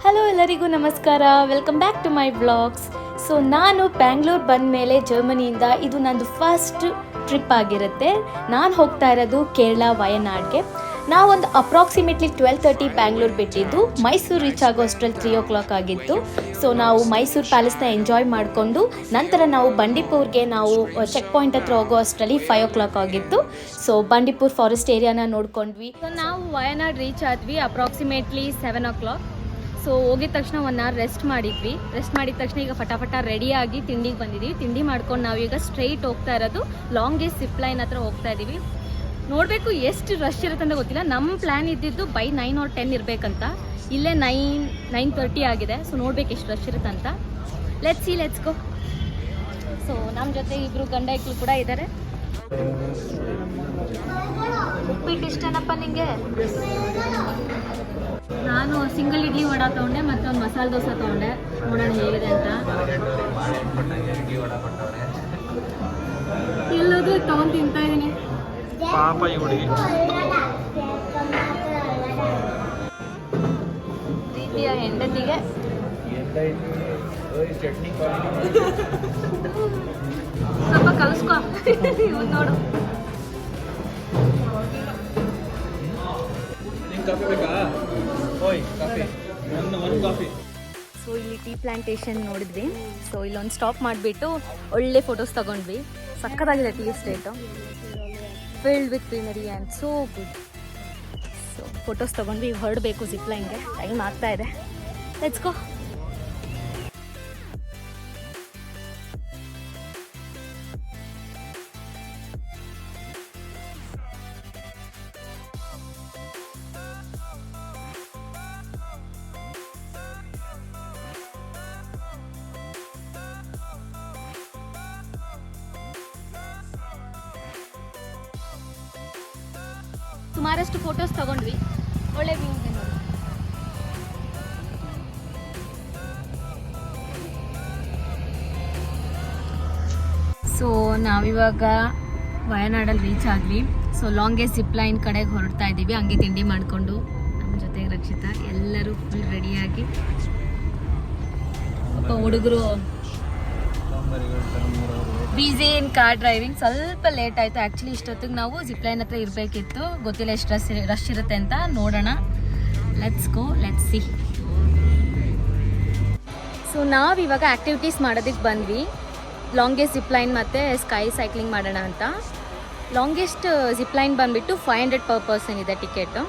Hello ಎಲ್ಲರಿಗೂ ನಮಸ್ಕಾರ, welcome back to my vlogs. So ನಾನು ಬ್ಯಾಂಗ್ಳೂರ್ ಬಂದ ಮೇಲೆ ಜರ್ಮನಿಯಿಂದ ಇದು ನಂದು ಫಸ್ಟ್ ಟ್ರಿಪ್ ಆಗಿರುತ್ತೆ. ನಾನು ಹೋಗ್ತಾ ಇರೋದು ಕೇರಳ ವಯನಾಡ್ಗೆ. ನಾವೊಂದು ಅಪ್ರಾಕ್ಸಿಮೇಟ್ಲಿ 12:30 ಬ್ಯಾಂಗ್ಳೂರ್ ಬಿಟ್ಟಿದ್ದು ಮೈಸೂರು ರೀಚ್ ಆಗೋ ಅಷ್ಟರಲ್ಲಿ 3 o'clock ಆಗಿತ್ತು. ಸೊ ನಾವು ಮೈಸೂರು ಪ್ಯಾಲೇಸ್ನ ಎಂಜಾಯ್ ಮಾಡಿಕೊಂಡು ನಂತರ ನಾವು ಬಂಡೀಪುರ್ಗೆ ನಾವು ಚೆಕ್ ಪಾಯಿಂಟ್ ಹತ್ರ ಹೋಗೋ ಅಷ್ಟರಲ್ಲಿ 5 o'clock ಆಗಿತ್ತು. ಸೊ ಬಂಡೀಪುರ್ ಫಾರೆಸ್ಟ್ ಏರಿಯಾನ ನೋಡ್ಕೊಂಡ್ವಿ. ಸೊ ನಾವು ವಯನಾಡ್ ರೀಚ್ ಆದ್ವಿ ಅಪ್ರಾಕ್ಸಿಮೇಟ್ಲಿ 7 o'clock. ಸೊ ಹೋಗಿದ ತಕ್ಷಣ 1 hour ರೆಸ್ಟ್ ಮಾಡಿದ್ವಿ. ರೆಸ್ಟ್ ಮಾಡಿದ ತಕ್ಷಣ ಈಗ ಫಟಾಫಟ ರೆಡಿಯಾಗಿ ತಿಂಡಿಗೆ ಬಂದಿದ್ದೀವಿ. ತಿಂಡಿ ಮಾಡ್ಕೊಂಡು ನಾವೀಗ ಸ್ಟ್ರೈಟ್ ಹೋಗ್ತಾ ಇರೋದು ಲಾಂಗೆಸ್ಟ್ ಜಿಪ್ ಲೈನ್ ಹತ್ರ ಹೋಗ್ತಾ ಇದ್ದೀವಿ. ನೋಡಬೇಕು ಎಷ್ಟು ರಶ್ ಇರುತ್ತೆ ಅಂತ ಗೊತ್ತಿಲ್ಲ. ನಮ್ಮ ಪ್ಲ್ಯಾನ್ ಇದ್ದಿದ್ದು ಬೈ 9 or 10 ಇರಬೇಕಂತ. ಇಲ್ಲೇ 9:30 ಆಗಿದೆ. ಸೊ ನೋಡ್ಬೇಕು ಎಷ್ಟು ರಶ್ ಇರುತ್ತೆ ಅಂತ. Let's go. ಸೊ ನಮ್ಮ ಜೊತೆ ಇಬ್ಬರು ಗಂಡ ಹೆಕ್ಳು ಕೂಡ ಇದ್ದಾರೆ. ಉಪ್ಪಿಟ್ಟು ಇಷ್ಟನಪ್ಪ ನಿಂಗೆ? ನಾನು ಸಿಂಗಲ್ ಇಡ್ಲಿ ವಡ ತೊಗೊಂಡೆ ಮತ್ತು ಒಂದು ಮಸಾಲೆ ದೋಸೆ ತೊಗೊಂಡೆ. ನೋಡೋಣ ಹೇಗಿದೆ ಅಂತ. ಎಲ್ಲೋದ್ರೂ ತೊಗೊಂಡು ತಿಂತಾ ಇದ್ದೀನಿ. ಪಾಪ ಈ ಹುಡುಗಿ ಪ್ರೀತಿಯ ಹೆಂಡತಿಗೆ ಸ್ವಲ್ಪ ಕಲಿಸ್ಕೊ. ಇವತ್ತು ನೋಡು. ಸೊ ಇಲ್ಲಿ ಟೀ ಪ್ಲಾಂಟೇಶನ್ ನೋಡಿದ್ವಿ. ಸೊ ಇಲ್ಲೊಂದು ಸ್ಟಾಪ್ ಮಾಡಿಬಿಟ್ಟು ಒಳ್ಳೆ ಫೋಟೋಸ್ ತಗೊಂಡ್ವಿ. ಸಕ್ಕತ್ತಾಗಿದೆ tea estate, filled with greenery and so good. So photos ತೊಗೊಂಡ್ವಿ. ಈಗ ಹೊರಡಬೇಕು ಜಿಪ್ ಲೈನ್ಗೆ. ಟೈಮ್ ಆಗ್ತಾ ಇದೆ. Let's go. ಸುಮಾರಷ್ಟು ಫೋಟೋಸ್ ತಗೊಂಡ್ವಿ. ಒಳ್ಳೆ ವ್ಯೂ ಇದೆ ನೋಡಿ. ಸೊ ನಾವಿವಾಗ ವಯನಾಡಲ್ಲಿ ರೀಚ್ ಆದ್ವಿ. ಸೊ ಲಾಂಗೆಸ್ಟ್ ಜಿಪ್ ಲೈನ್ ಕಡೆಗೆ ಹೊರಡ್ತಾ ಇದ್ದೀವಿ. ಹಂಗೆ ತಿಂಡಿ ಮಾಡಿಕೊಂಡು ನಮ್ಮ ಜೊತೆಗೆ ರಕ್ಷಿತಾ ಎಲ್ಲರೂ ಫುಲ್ ರೆಡಿಯಾಗಿ. ಪಾಪ ಹುಡುಗರು ಬಿಸಿ ಇನ್ ಕಾರ್ ಡ್ರೈವಿಂಗ್. ಸ್ವಲ್ಪ ಲೇಟ್ ಆಯಿತು ಆ್ಯಕ್ಚುಲಿ. ಇಷ್ಟೊತ್ತಿಗೆ ನಾವು ಜಿಪ್ ಲೈನ್ ಹತ್ರ ಇರಬೇಕಿತ್ತು. ಗೊತ್ತಿಲ್ಲ ಎಷ್ಟು ರಶ್ ಇರುತ್ತೆ ಅಂತ. ನೋಡೋಣ. Let's go, let's see. So ನಾವಿವಾಗ ಆ್ಯಕ್ಟಿವಿಟೀಸ್ ಮಾಡೋದಕ್ಕೆ ಬಂದ್ವಿ. ಲಾಂಗೆಸ್ಟ್ ಜಿಪ್ ಲೈನ್ ಮತ್ತು ಸ್ಕೈ ಸೈಕ್ಲಿಂಗ್ ಮಾಡೋಣ ಅಂತ. ಲಾಂಗೆಸ್ಟ್ ಜಿಪ್ ಲೈನ್ ಬಂದುಬಿಟ್ಟು 500 per person ಇದೆ ಟಿಕೆಟು.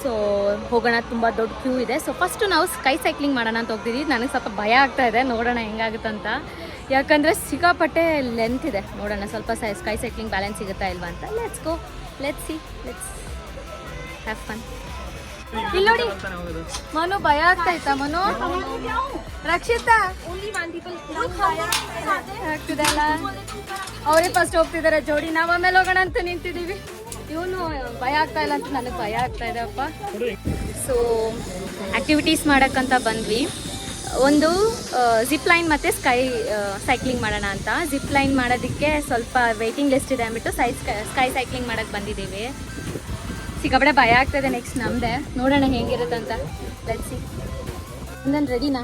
ಸೊ ಹೋಗೋಣ. ತುಂಬ ದೊಡ್ಡ ಕ್ಯೂ ಇದೆ. ಸೊ ಫಸ್ಟು ನಾವು ಸ್ಕೈ ಸೈಕ್ಲಿಂಗ್ ಮಾಡೋಣ ಅಂತ ಹೋಗ್ತಿದ್ದೀವಿ. ನನಗೆ ಸ್ವಲ್ಪ ಭಯ ಆಗ್ತಾ ಇದೆ. ನೋಡೋಣ ಹೆಂಗಾಗುತ್ತಂತ. ಯಾಕಂದರೆ ಸಿಕ್ಕಾಪಟ್ಟೆ ಲೆಂತ್ ಇದೆ. ನೋಡೋಣ ಸ್ವಲ್ಪ ಸ್ಕೈ ಸೈಕ್ಲಿಂಗ್ ಬ್ಯಾಲೆನ್ಸ್ ಸಿಗುತ್ತಾ ಇಲ್ವಾ ಅಂತ. Let's go, let's see, let's have fun. ಇಲ್ಲಿ ನೋಡಿ ಮನು, ಭಯ ಆಗ್ತಾ ಇತ್ತಾ ಮನು? ರಕ್ಷಿತಾ ಆಗ್ತಿದಲ್ಲ. ಅವರೇ ಫಸ್ಟ್ ಹೋಗ್ತಿದ್ದಾರೆ ಜೋಡಿ. ನಾವು ಆಮೇಲೆ ಹೋಗೋಣ ಅಂತ ನಿಂತಿದ್ದೀವಿ. ಇವನು ಭಯ ಆಗ್ತಾ ಇಲ್ಲ ಅಂತ ನನಗೆ ಭಯ ಆಗ್ತಾ ಇದೆ ಅಪ್ಪ. ಸೊ ಆ್ಯಕ್ಟಿವಿಟೀಸ್ ಮಾಡೋಕ್ಕಂತ ಬಂದ್ವಿ. ಒಂದು ಜಿಪ್ ಲೈನ್ ಮತ್ತು ಸೈಕ್ಲಿಂಗ್ ಮಾಡೋಣ ಅಂತ. ಜಿಪ್ ಲೈನ್ ಮಾಡೋದಕ್ಕೆ ಸ್ವಲ್ಪ ವೆಯ್ಟಿಂಗ್ ಲಿಸ್ಟ್ ಇದೆ ಅಂದ್ಬಿಟ್ಟು ಸ್ಕೈ ಸೈಕ್ಲಿಂಗ್ ಮಾಡೋಕ್ಕೆ ಬಂದಿದ್ದೀವಿ. ಸಿಕ್ಕಾಪಟ್ಟೆ ಭಯ ಆಗ್ತಾಯಿದೆ. ನೆಕ್ಸ್ಟ್ ನಮ್ಮದೇ. ನೋಡೋಣ ಹೇಗಿರುತ್ತೆ ಅಂತ. Let's see. ನಾನು ರೆಡಿನಾ?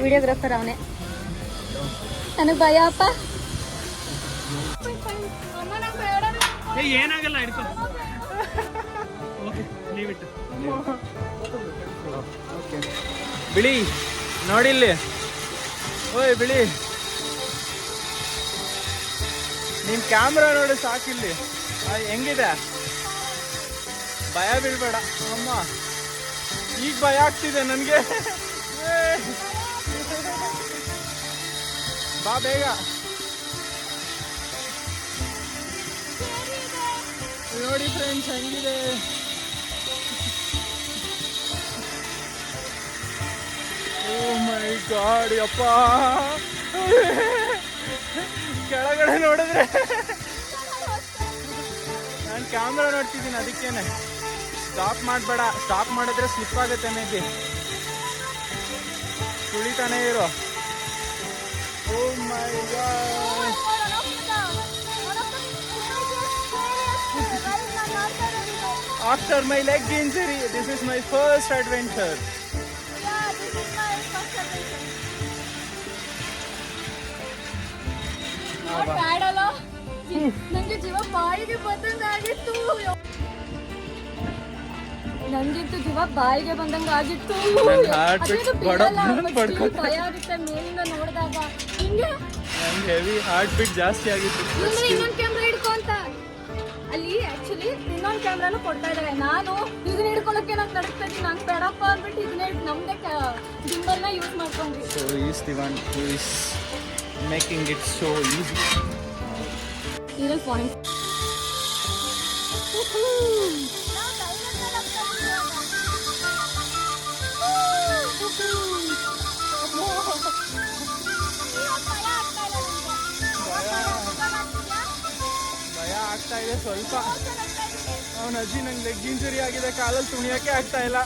ವಿಡಿಯೋಗ್ರಾಫರ್ ಅವನೇ. ನನಗೆ ಭಯ ಅಪ್ಪ. ಏನಾಗಲ್ಲ, ಹಿಡ್ಕೊ. ಬಿಳಿ ನೋಡಿಲ್ಲಿ. ಓಯ್ ಬಿಳಿ, ನಿನ್ ಕ್ಯಾಮ್ರಾ ನೋಡಿ ಸಾಕಿಲ್ಲಿ. ಹೆಂಗಿದೆ? ಭಯ ಬೀಳ್ಬೇಡ ಅಮ್ಮ. ಈಗ ಭಯ ಆಗ್ತಿದೆ ನನಗೆ. ಬಾ ಬೇಗ. ನೋಡಿ ಫ್ರೆಂಡ್ಸ್ ಹೆಂಗಿದೆ. ಓ ಮೈ ಗಾಡ್ ಯಪ್ಪ. ಕೆಳಗಡೆ ನೋಡಿದ್ರೆ ನಾನು ಕ್ಯಾಮ್ರಾ ನೋಡ್ತಿದ್ದೀನಿ, ಅದಕ್ಕೇನೆ. ಸ್ಟಾಪ್ ಮಾಡಬೇಡ. ಸ್ಟಾಪ್ ಮಾಡಿದ್ರೆ ಸ್ಲಿಪ್ ಆಗುತ್ತೆ. ಮೇ ಬಿ ತುಳಿತಾನೆ ಇರೋ. ಓ ಮೈ god. After my leg injury, this is my first adventure. Yeah, this is my first adventure. ಬ್ಯಾಡ್ ಅಲ್ಲ ನಂಗೆ ಜೀವ ಬಾಯಿಗೆ ಬಂದಂಗಾಗಿತ್ತು ನಂಗಿತ್ತು ಜೀವ ಬಾಯಿಗೆ ಬಂದಂಗಾಗಿತ್ತು ನನ್ heart beat ಭಯ ಆಗುತ್ತೆ ಮೇಲಿಂದ ನೋಡಿದಾಗ ಹಿಂಗೆ ನಂಗೆ ಹೆವಿ ಹಾರ್ಟ್ ಬೀಟ್ ಜಾಸ್ತಿ ಆಗಿತ್ತು. ಇನ್ನೊಂದು ಕ್ಯಾಮ್ರಾ ಹಿಡ್ಕೊ ಅಂತ ಅಲ್ಲಿ ಆಕ್ಚುಲಿ ಇನ್ನೊಂದು ಕ್ಯಾಮ್ರಾನು ಕೊಡ್ತಾ ಇದ್ದಾರೆ. ನಾನು ಇದನ್ನ ಹಿಡ್ಕೊಳ್ಳೋಕೆ ನಂಗೆ ನಡೀತಾ ಇದ್ದೀನಿ, ನಂಗೆ ಬೇಡಪ್ಪ ಅಂದ್ಬಿಟ್ಟು ಇದನ್ನೇ ನಮ್ಮದೇ ಗಿಂಬಲ್ನ ಯೂಸ್ ಮಾಡ್ಕೊಂಡ್ವಿ. So he is the one who is making it so easy. ಇದರಲ್ಲಿ ಫೋನ್ ಭಯ ಆಗ್ತಾ ಇದೆ ಸ್ವಲ್ಪ. ಅವನ ಅಜ್ಜಿ ನಂಗೆ ಲೆಗ್ ಇಂಜುರಿ ಆಗಿದೆ, ಕಾಲಲ್ಲಿ ತುಣಿಯೋಕೆ ಆಗ್ತಾ ಇಲ್ಲ.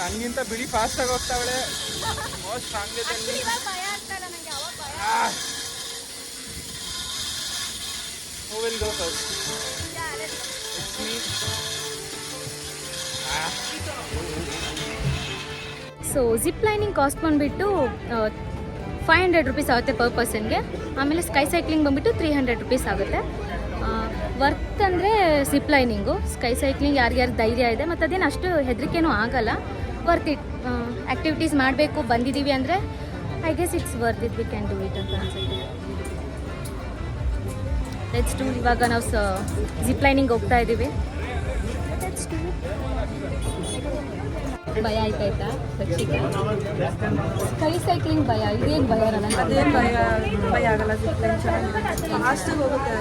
ನನಗಿಂತ ಬಿಡಿ ಫಾಸ್ಟ್ ಆಗಿ ಹೋಗ್ತಾವಳೆ. ಮೋಸ್ಟ್ ಸಾಂಗ್ಯದಲ್ಲಿ Who will go first? It's me. So zip lining cost ಬಂದುಬಿಟ್ಟು 500 ರುಪೀಸ್ ಆಗುತ್ತೆ ಪರ್ ಪರ್ಸನ್ಗೆ. ಆಮೇಲೆ ಸ್ಕೈ ಸೈಕ್ಲಿಂಗ್ ಬಂದುಬಿಟ್ಟು 300 ರುಪೀಸ್ ಆಗುತ್ತೆ. ವರ್ತ್ ಅಂದರೆ ಜಿಪ್ ಲೈನಿಂಗು. ಸ್ಕೈ ಸೈಕ್ಲಿಂಗ್ ಯಾರ್ಯಾರು ಧೈರ್ಯ ಇದೆ ಮತ್ತು ಅದೇನು ಅಷ್ಟು ಹೆದರಿಕೆನೂ ಆಗಲ್ಲ. Worth it. ಆ್ಯಕ್ಟಿವಿಟೀಸ್ ಮಾಡಬೇಕು ಬಂದಿದ್ದೀವಿ ಅಂದರೆ I guess it's worth it, we can do it ಅಂತ ಅನ್ಸುತ್ತೆ. Let's do. ಇವಾಗ ನಾವು ಜಿಪ್ ಲೈನಿಂಗ್ ಹೋಗ್ತಾ ಇದ್ದೀವಿ. ಭಯ ಆಯ್ತಾಯ್ತಾ ರಕ್ಷಿತಾ? ಸ್ಕೈ ಸೈಕ್ಲಿಂಗ್ ಭಯ, ಇದೇನು ಭಯ ಇರಲ್ಲ. ಅದೇನು ಭಯ ಆಗಲ್ಲ. ಫಾಸ್ಟಾಗಿ ಹೋಗುತ್ತೆ.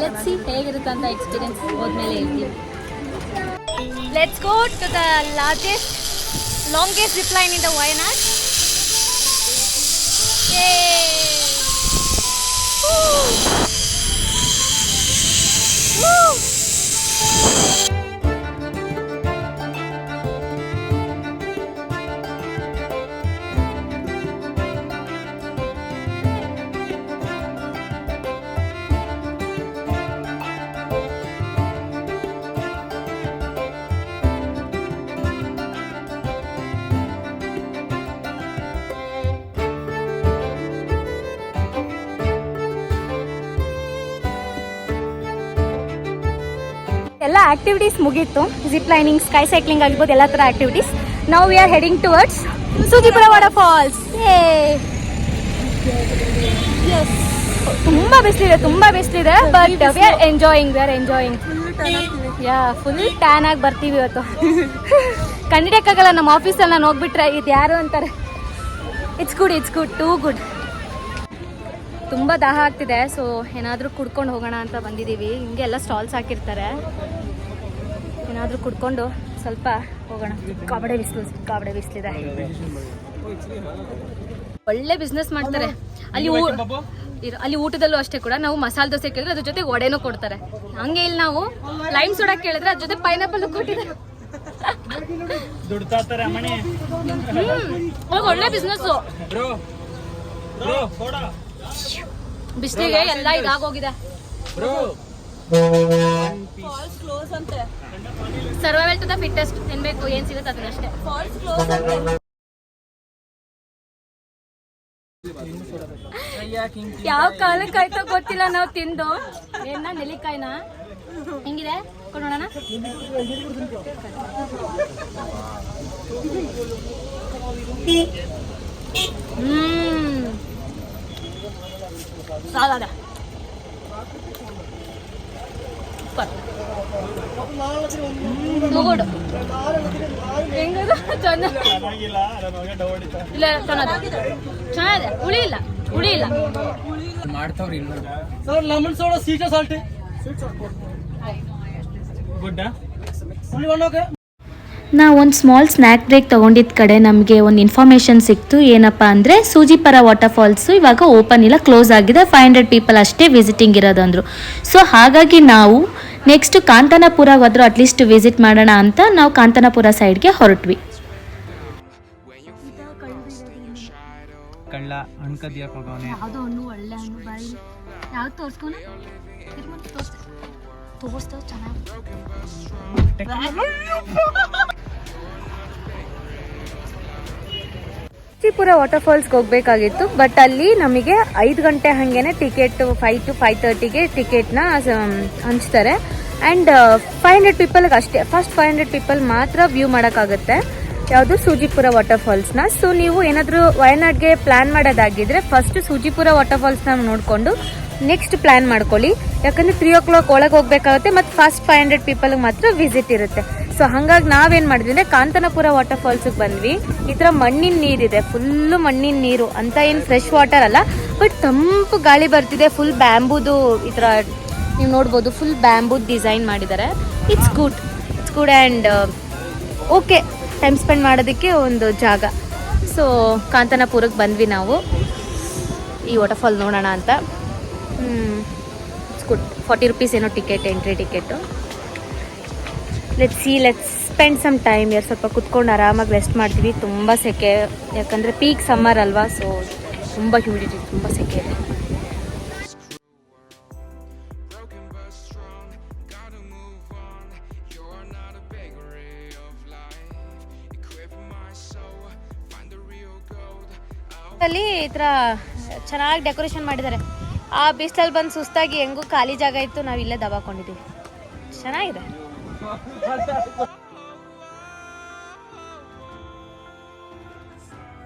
ಲೆಟ್ಸ್ ಸಿ ಹೇಗಿರುತ್ತೆ ಅಂತ ಎಕ್ಸ್ಪೀರಿಯನ್ಸ್ ಹೋದ್ಮೇಲೆ ಹೇಳ್ತೀವಿ. Let's go to the longest zip line in the Wayanad. ಎಲ್ಲ ಆಕ್ಟಿವಿಟೀಸ್ ಮುಗೀತು. ಜಿಪ್ ಲೈನಿಂಗ್, ಸ್ಕೈ ಸೈಕ್ಲಿಂಗ್ ಆಗಿರ್ಬೋದು, ಎಲ್ಲ ಥರ activities. Now we are heading towards Soojipura water falls. ತುಂಬ ಬಿಸಿಲಿದೆ but we are enjoying. Yeah, full tan ಆಗಿ ಬರ್ತೀವಿ ಇವತ್ತು. ಕಂಡಿಡಿಯಕ್ಕಾಗಲ್ಲ. ನಮ್ಮ ಆಫೀಸಲ್ಲಿ ನಾನು ಹೋಗ್ಬಿಟ್ರೆ ಇದು ಯಾರು ಅಂತಾರೆ. It's good too good. ತುಂಬ ದಾಹ ಆಗ್ತಿದೆ. ಸೊ ಏನಾದರೂ ಕುಡ್ಕೊಂಡು ಹೋಗೋಣ ಅಂತ ಬಂದಿದ್ದೀವಿ. ಹಿಂಗೆ ಎಲ್ಲ ಸ್ಟಾಲ್ಸ್ ಹಾಕಿರ್ತಾರೆ. ಏನಾದರೂ ಕುಡ್ಕೊಂಡು ಸ್ವಲ್ಪ ಹೋಗೋಣ. ಕಾಬಡೆ ಬಿಸಿಲಿದೆ. ಒಳ್ಳೆ ಬಿಸ್ನೆಸ್ ಮಾಡ್ತಾರೆ ಅಲ್ಲಿ ಊಟದಲ್ಲೂ ಅಷ್ಟೇ ಕೂಡ. ನಾವು ಮಸಾಲೆ ದೋಸೆ ಕೇಳಿದ್ರೆ ಅದ್ರ ಜೊತೆ ವಡೆನೂ ಕೊಡ್ತಾರೆ. ಹಂಗೆ ಇಲ್ಲಿ ನಾವು ಲೈಮ್ ಸೋಡಾ ಕೇಳಿದ್ರೆ ಅದ್ರ ಜೊತೆ ಪೈನಾಪಲ್ ಕೊಟ್ಟಿದ್ದಾರೆ. ಒಳ್ಳೆ ಬಿಸ್ನೆಸ್. ಬಿಸಿಲಿಗೆ ಎಲ್ಲ ಇದಾಗೋಗಿದೆ. Survival to the fittest. ಏನ್ಬೇಕು ಏನ್ ಸಿಗುತ್ತೆ ಅದನ್ನಷ್ಟೇ. ಯಾವ ಕಾಲಕ್ಕಾಯ್ತೋ ಗೊತ್ತಿಲ್ಲ ನಾವು ತಿಂದು. ಏನ ನೆಲ್ಲಿಕಾಯಿನ ಹೆಂಗಿದೆ ಕೊಡೋಣ. ಸಾಲದ ಮುಗುಡು ಹೆಂಗದು ಇಲ್ಲ ಚೆನ್ನಾಗಿದೆ. ಹುಳಿ ಇಲ್ಲ ಮಾಡ್ತಾವ್ರಿ. Sir lemon soda sweet salt good. ನಾವು ಒಂದು ಸ್ಮಾಲ್ ಸ್ನ್ಯಾಕ್ ಬ್ರೇಕ್ ತೊಗೊಂಡಿದ್ದ ಕಡೆ ನಮಗೆ ಒಂದು ಇನ್ಫಾರ್ಮೇಷನ್ ಸಿಕ್ತು. ಏನಪ್ಪ ಅಂದರೆ ಸೂಜಿಪರ ವಾಟರ್ ಫಾಲ್ಸು ಇವಾಗ ಓಪನ್ ಇಲ್ಲ, ಕ್ಲೋಸ್ ಆಗಿದೆ. 500 ಪೀಪಲ್ ಅಷ್ಟೇ ವಿಸಿಟಿಂಗ್ ಇರೋದಂದರು. ಸೊ ಹಾಗಾಗಿ ನಾವು ನೆಕ್ಸ್ಟ್ ಕಾಂತನಪುರ ಹೋದ್ರು ಅಟ್ಲೀಸ್ಟ್ ವಿಸಿಟ್ ಮಾಡೋಣ ಅಂತ ನಾವು ಕಾಂತನಪುರ ಸೈಡ್ಗೆ ಹೊರಟ್ವಿ. ಕಳ್ಳ ಹಣ್ಣು ಕದಿಯಕ್ಕೆ ಹೋಗೋನೆ. ಯಾವುದೋ ಹಣ್ಣು ಒಳ್ಳೆ ಹಣ್ಣು ಬಾಯಿ ಯಾವ್ದು ತೋರಿಸ್ಕೊಂಡು ತೋರಿಸ್ತೇವೆ ಚೆನ್ನಾಗಿ. ಸುಜಿಪುರ ವಾಟರ್ಫಾಲ್ಸ್ಗೆ ಹೋಗ್ಬೇಕಾಗಿತ್ತು, ಬಟ್ ಅಲ್ಲಿ ನಮಗೆ 5 ಗಂಟೆ ಹಾಗೇನೆ ಟಿಕೆಟ್ 5 to 5:30ಗೆ ಟಿಕೆಟ್ನ ಹಂಚ್ತಾರೆ. ಆ್ಯಂಡ್ 500 ಪೀಪಲ್ಗೆ ಅಷ್ಟೇ, ಫಸ್ಟ್ 500 ಪೀಪಲ್ ಮಾತ್ರ ವ್ಯೂ ಮಾಡೋಕ್ಕಾಗುತ್ತೆ ಯಾವುದು ಸುಜಿಪುರ ವಾಟರ್ಫಾಲ್ಸ್ನ. ಸೊ ನೀವು ಏನಾದರೂ ವಯನಾಡ್ಗೆ ಪ್ಲ್ಯಾನ್ ಮಾಡೋದಾಗಿದ್ರೆ ಫಸ್ಟ್ ಸುಜಿಪುರ ವಾಟರ್ಫಾಲ್ಸ್ನ ನೋಡಿಕೊಂಡು ನೆಕ್ಸ್ಟ್ ಪ್ಲ್ಯಾನ್ ಮಾಡ್ಕೊಳ್ಳಿ. ಯಾಕಂದರೆ 3 o'clock ಒಳಗೆ ಹೋಗ್ಬೇಕಾಗುತ್ತೆ ಮತ್ತು ಫಸ್ಟ್ 500 ಪೀಪಲ್ಗೆ ಮಾತ್ರ ವಿಸಿಟ್ ಇರುತ್ತೆ. ಸೊ ಹಾಗಾಗಿ ನಾವೇನು ಮಾಡಿದ್ವಿ ಅಂದರೆ ಕಾಂತನಪುರ ವಾಟರ್ಫಾಲ್ಸಿಗೆ ಬಂದ್ವಿ. ಈ ಥರ ಮಣ್ಣಿನ ನೀರಿದೆ, ಫುಲ್ಲು ಮಣ್ಣಿನ ನೀರು ಅಂತ, ಏನು ಫ್ರೆಶ್ ವಾಟರ್ ಅಲ್ಲ, ಬಟ್ ತಂಪು ಗಾಳಿ ಬರ್ತಿದೆ. ಫುಲ್ ಬ್ಯಾಂಬೂದು ಈ ಥರ ನೀವು ನೋಡ್ಬೋದು, ಫುಲ್ ಬ್ಯಾಂಬೂದ್ ಡಿಸೈನ್ ಮಾಡಿದ್ದಾರೆ. It's good and okay time spend ಮಾಡೋದಕ್ಕೆ ಒಂದು ಜಾಗ. ಸೊ ಕಾಂತನಪುರಕ್ಕೆ ಬಂದ್ವಿ ನಾವು ಈ ವಾಟರ್ಫಾಲ್ ನೋಡೋಣ ಅಂತ. It's good. 40 rupees ಏನೋ ticket, entry ticket. Let's spend some time ಯಾರು ಸ್ವಲ್ಪ ಕುತ್ಕೊಂಡು ಆರಾಮಾಗಿ ರೆಸ್ಟ್ ಮಾಡ್ತೀವಿ. ತುಂಬ ಸೆಕೆ, ಯಾಕಂದರೆ ಪೀಕ್ ಸಮ್ಮರ್ ಅಲ್ವಾ, ಸೊ ತುಂಬ ಹ್ಯೂಮಿಡಿಟಿ, ತುಂಬ ಸೆಕೆ ಇದೆ. ಅಲ್ಲಿ ಈ ಥರ ಚೆನ್ನಾಗಿ ಡೆಕೋರೇಷನ್ ಮಾಡಿದ್ದಾರೆ. ಆ ಬಿಸಿಲಲ್ಲಿ ಬಂದು ಸುಸ್ತಾಗಿ ಹೆಂಗೂ ಖಾಲಿ ಜಾಗ ಇತ್ತು, ನಾವು ಇಲ್ಲೇ ದಬಾಕೊಂಡಿದ್ದೀವಿ. ಚೆನ್ನಾಗಿದೆ.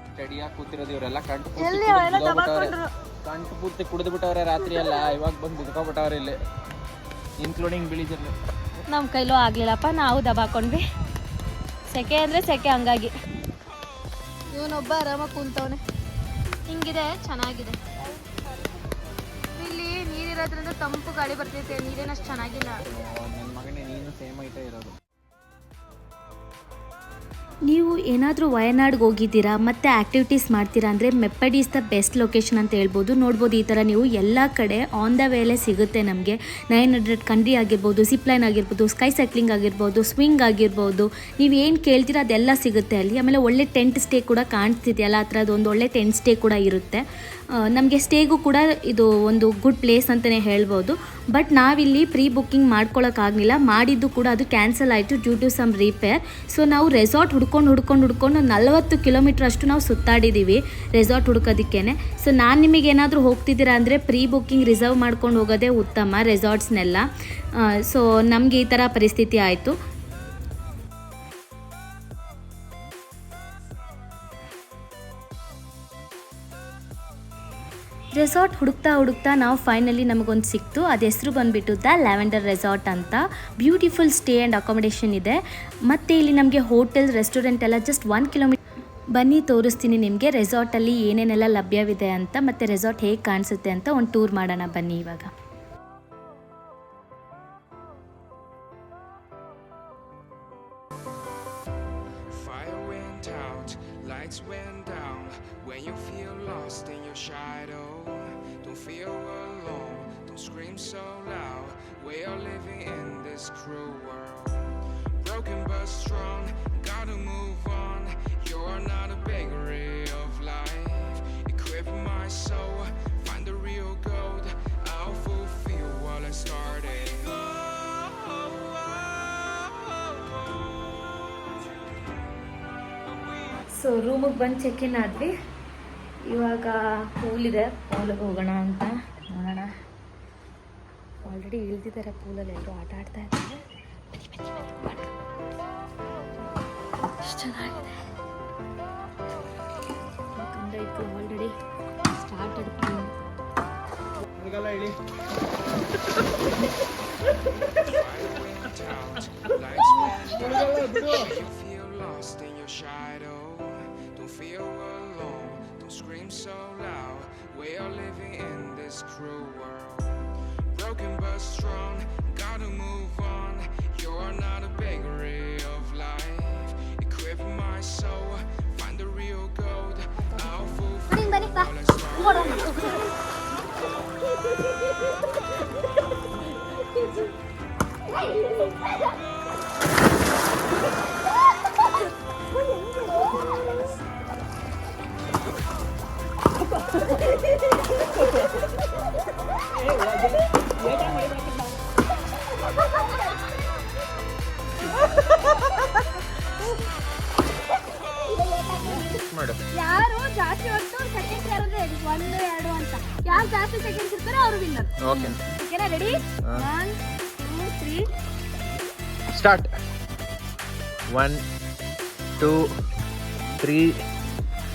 ಸ್ಟಡಿಯಾಗಿ ಕೂತಿರೋದು ಇವರೆಲ್ಲ ಕಂಟು ಪೂರ್ತಿ ಕುಡಿದು ಬಿಟ್ಟವ್ರೆ ರಾತ್ರಿ ಎಲ್ಲ. ಇವಾಗ ಬಂದು ಬಿದ್ಕೊಬಿಟ್ಟವ್ರೆ ಇಲ್ಲಿ, ಇನ್ಕ್ಲೂಡಿಂಗ್ ಬಿಳಿಜರ್ಲು. ನಮ್ಮ ಕೈಲೂ ಆಗಲಿಲ್ಲಪ್ಪ, ನಾವು ದಬಾಕೊಂಡ್ವಿ. ಸೆಕೆ ಅಂದರೆ ಸೆಕೆ, ಹಂಗಾಗಿ ಇವನೊಬ್ಬ ಆರಾಮಾಗಿ ಕುಂತವನೆ. ಹಿಂಗಿದೆ, ಚೆನ್ನಾಗಿದೆ. ಇಲ್ಲಿ ನೀರಿರೋದ್ರಿಂದ ತಂಪು ಗಾಳಿ ಬರ್ತೈತೆ, ನೀರೇನಷ್ಟು ಚೆನ್ನಾಗಿಲ್ಲ. ನನ್ನ ಮಗನೇ ನೀನು ಸೇಮ್ ಐಟೇ ಇರೋದು. ನೀವು ಏನಾದರೂ ವಯನಾಡ್ಗೆ ಹೋಗಿದ್ದೀರಾ ಮತ್ತು ಆ್ಯಕ್ಟಿವಿಟೀಸ್ ಮಾಡ್ತೀರಾ ಅಂದರೆ ಮೆಪ್ಪಡಿ ಇಸ್ ದ ಬೆಸ್ಟ್ ಲೊಕೇಶನ್ ಅಂತ ಹೇಳ್ಬೋದು. ನೋಡ್ಬೋದು, ಈ ಥರ ನೀವು ಎಲ್ಲ ಕಡೆ ಆನ್ ದ ವೇಲೆ ಸಿಗುತ್ತೆ ನಮಗೆ. 900 ಕಂಡ್ರಿ ಆಗಿರ್ಬೋದು, ಜಿಪ್ಲೈನ್ ಆಗಿರ್ಬೋದು, ಸ್ಕೈ ಸೈಕ್ಲಿಂಗ್ ಆಗಿರ್ಬೋದು, ಸ್ವಿಂಗ್ ಆಗಿರ್ಬೋದು, ನೀವು ಏನು ಕೇಳ್ತೀರಾ ಅದೆಲ್ಲ ಸಿಗುತ್ತೆ ಅಲ್ಲಿ. ಆಮೇಲೆ ಒಳ್ಳೆ ಟೆಂಟ್ ಸ್ಟೇ ಕೂಡ ಕಾಣಿಸ್ತಿದೆಯಲ್ಲ, ಆ ಥರದ್ದು ಒಂದು ಒಳ್ಳೆ ಟೆಂಟ್ ಸ್ಟೇ ಕೂಡ ಇರುತ್ತೆ. ನಮಗೆ ಸ್ಟೇಗೂ ಕೂಡ ಇದು ಒಂದು ಗುಡ್ ಪ್ಲೇಸ್ ಅಂತಲೇ ಹೇಳ್ಬೋದು. ಬಟ್ ನಾವಿಲ್ಲಿ ಪ್ರೀ ಬುಕ್ಕಿಂಗ್ ಮಾಡ್ಕೊಳ್ಳೋಕ್ಕಾಗಲಿಲ್ಲ, ಮಾಡಿದ್ದು ಕೂಡ ಅದು ಕ್ಯಾನ್ಸಲ್ ಆಯಿತು due to some repair. So ನಾವು ರೆಸಾರ್ಟ್ ಹುಡ್ಕೊಂಡು 40 ಕಿಲೋಮೀಟ್ರ್ ಅಷ್ಟು ನಾವು ಸುತ್ತಾಡಿದ್ದೀವಿ ರೆಸಾರ್ಟ್ ಹುಡ್ಕೋದಕ್ಕೇ. ಸೊ ನಾನು ನಿಮಗೇನಾದರೂ ಹೋಗ್ತಿದ್ದೀರಾ ಅಂದರೆ ಪ್ರೀ ಬುಕ್ಕಿಂಗ್ ರಿಸರ್ವ್ ಮಾಡ್ಕೊಂಡು ಹೋಗೋದೇ ಉತ್ತಮ ರೆಸಾರ್ಟ್ಸ್ನೆಲ್ಲ. ಸೊ ನಮಗೆ ಈ ಥರ ಪರಿಸ್ಥಿತಿ ಆಯಿತು. ರೆಸಾರ್ಟ್ ಹುಡುಕ್ತಾ ನಾವು ಫೈನಲಿ ನಮಗೊಂದು ಸಿಕ್ತು. ಅದು ಹೆಸರು ಬಂದುಬಿಟ್ಟು ದ ಲ್ಯಾವೆಂಡರ್ ರೆಸಾರ್ಟ್ ಅಂತ. ಬ್ಯೂಟಿಫುಲ್ ಸ್ಟೇ ಆ್ಯಂಡ್ ಅಕಾಮಿಡೇಷನ್ ಇದೆ. ಮತ್ತು ಇಲ್ಲಿ ನಮಗೆ ಹೋಟೆಲ್, ರೆಸ್ಟೋರೆಂಟ್ ಎಲ್ಲ ಜಸ್ಟ್ 1 ಕಿಲೋಮೀಟರ್. ಬನ್ನಿ ತೋರಿಸ್ತೀನಿ ನಿಮಗೆ ರೆಸಾರ್ಟಲ್ಲಿ ಏನೇನೆಲ್ಲ ಲಭ್ಯವಿದೆ ಅಂತ, ಮತ್ತು ರೆಸಾರ್ಟ್ ಹೇಗೆ ಕಾಣಿಸುತ್ತೆ ಅಂತ ಒಂದು ಟೂರ್ ಮಾಡೋಣ ಬನ್ನಿ ಇವಾಗ. When you feel lost in your shadow, don't feel alone, don't scream so loud. We are living in this cruel world, broken but strong, gotta move on. You're not a bakery of life, equip my soul, find the real gold. I'll fulfill what I started. So ರೂಮಿಗೆ ಬಂದು check in ಆದ್ವಿ. ಇವಾಗ ಪೂಲಿದೆ, ಪೂಲಿಗೆ ಹೋಗೋಣ ಅಂತ ನೋಡೋಣ. Already ಇಳ್ದಿದ್ದಾರೆ ಪೂಲಲ್ಲಿ, ಎಲ್ಲರೂ ಆಟ ಆಡ್ತಾ ಇದ್ದಾರೆ. ಎಷ್ಟು ಚೆನ್ನಾಗಿದೆ ಯಾಕಂದರೆ ಇದು already started pool. Feel alone, don't scream so loud. We are living in this cruel world, broken but strong, gotta move on. You're not a bakery of life, equip my soul, find the real gold. I'll fulfill all I started. ಮಾಡು. ಯಾರು ಜಾಸ್ತಿ ಹೊತ್ತು seconds ಯಾರು 1, 2 ಅಂತ ಯಾರು ಜಾಸ್ತಿ seconds ಇರ್ತಾರೋ ಅವರು ವಿನ್ನರ್. ಓಕೆ ಓಕೆನಾ? ರೆಡಿ? 1, 2, 3 ಸ್ಟಾರ್ಟ್. 1, 2, 3,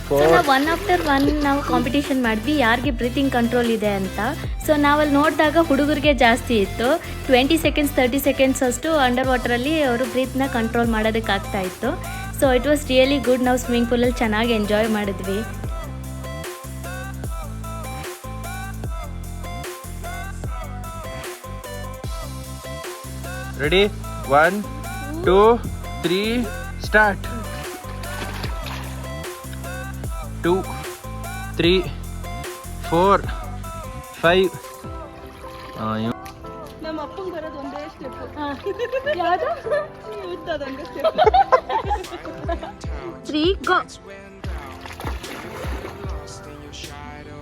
4. ನಾವು 1 after 1 ನಾವು ಕಾಂಪಿಟೇಷನ್ ಮಾಡಿದ್ವಿ ಯಾರಿಗೆ ಬ್ರೀತಿಂಗ್ ಕಂಟ್ರೋಲ್ ಇದೆ ಅಂತ. ಸೊ ನಾವಲ್ಲಿ ನೋಡಿದಾಗ ಹುಡುಗರಿಗೆ ಜಾಸ್ತಿ ಇತ್ತು. 20 seconds 30 seconds ಅಷ್ಟು ಅಂಡರ್ ವಾಟರಲ್ಲಿ ಅವರು ಬ್ರೀತ್ನ ಕಂಟ್ರೋಲ್ ಮಾಡೋದಕ್ಕಾಗ್ತಾ ಇತ್ತು. So it was really good. ನಾವು ಸ್ವಿಮ್ಮಿಂಗ್ ಪೂಲಲ್ಲಿ ಚೆನ್ನಾಗಿ ಎಂಜಾಯ್ ಮಾಡಿದ್ವಿ. ರೆಡಿ? 1, 2, 3 ಸ್ಟಾರ್ಟ್. 2, 3, 4, 5. ನಮ್ಮ ಅಪ್ಪಂಗೆ ಬರೋದು ಒಂದೇ ಸ್ಟೆಪ್. ಯಾವುದು? ಉತ್ತದೊಂದೇ step. 3 go. Lost in your shadow.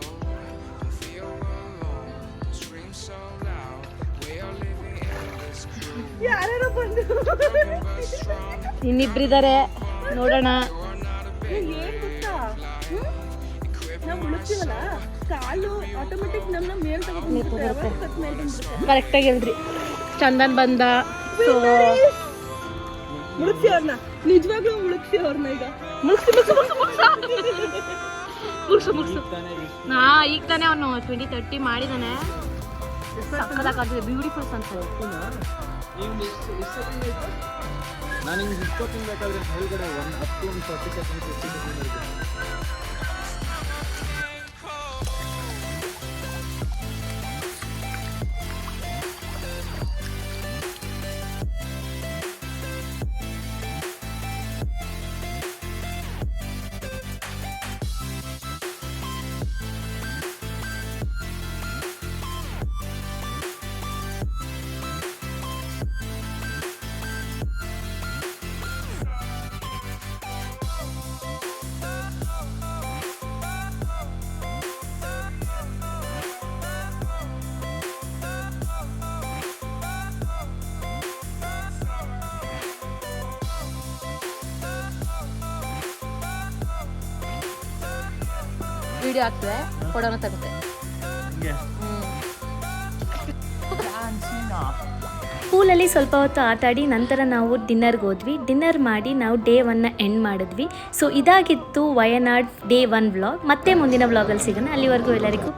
Don't feel alone. Don't scream so loud. We are living in this cruel ಯಾರು ಬಂದು but strong. ಇನ್ನಿಬ್ಬರಿದ್ದಾರೆ ನೋಡೋಣ. ಏನ್ ಗೊತ್ತಾ, ನಾವು ಉಳಿಸ್ತೀವಲ್ಲ ಕಾಲು ಆಟೋಮೆಟಿಕ್ ನಮ್ಮ ಮೇಲ್ ತಗೊಂಡು ಕರೆಕ್ಟಾಗಿ ಹೇಳ್ರಿ. ಚಂದನ್ ಬಂದ. ಸೊ ಮುಳುಗ್ಸಿ ಅವ್ರನ್ನ, ನಿಜವಾಗ್ಲೂ ಮುಳುಗ್ಸಿ ಅವ್ರನ್ನ. ಈಗ ಮುಗಿಸು ನಾ ಈಗ ತಾನೇ ಅವನು 20-30 ಮಾಡಿದಾನೆ. ಸಕ್ಕದಾಗ್ತದೆ. Beautiful sunset. ನಾನು ಹಿಂಗೆ ಹಿಡ್ಕೊತಿನ್ಬೇಕಾದ್ರೆ ಮೇಲ್ಗಡೆ 1 up to 40 seconds 50 seconds ಇರುತ್ತೆ. ವಿಡಿಯೋ ಆಗ್ತದೆ, ಫೋಟೋನ ತಗುತ್ತೆ. ಪೂಲಲ್ಲಿ ಸ್ವಲ್ಪ ಹೊತ್ತು ಆಟಾಡಿ ನಂತರ ನಾವು ಡಿನ್ನರ್ಗೆ ಹೋದ್ವಿ. ಡಿನ್ನರ್ ಮಾಡಿ ನಾವು ಡೇ 1ನ ಎಂಡ್ ಮಾಡಿದ್ವಿ. ಸೊ ಇದಾಗಿತ್ತು ವಯನಾಡ್ ಡೇ 1 ವ್ಲಾಗ್. ಮತ್ತೆ ಮುಂದಿನ ವ್ಲಾಗಲ್ಲಿ ಸಿಗೋಣ. ಅಲ್ಲಿವರೆಗೂ ಎಲ್ಲರಿಗೂ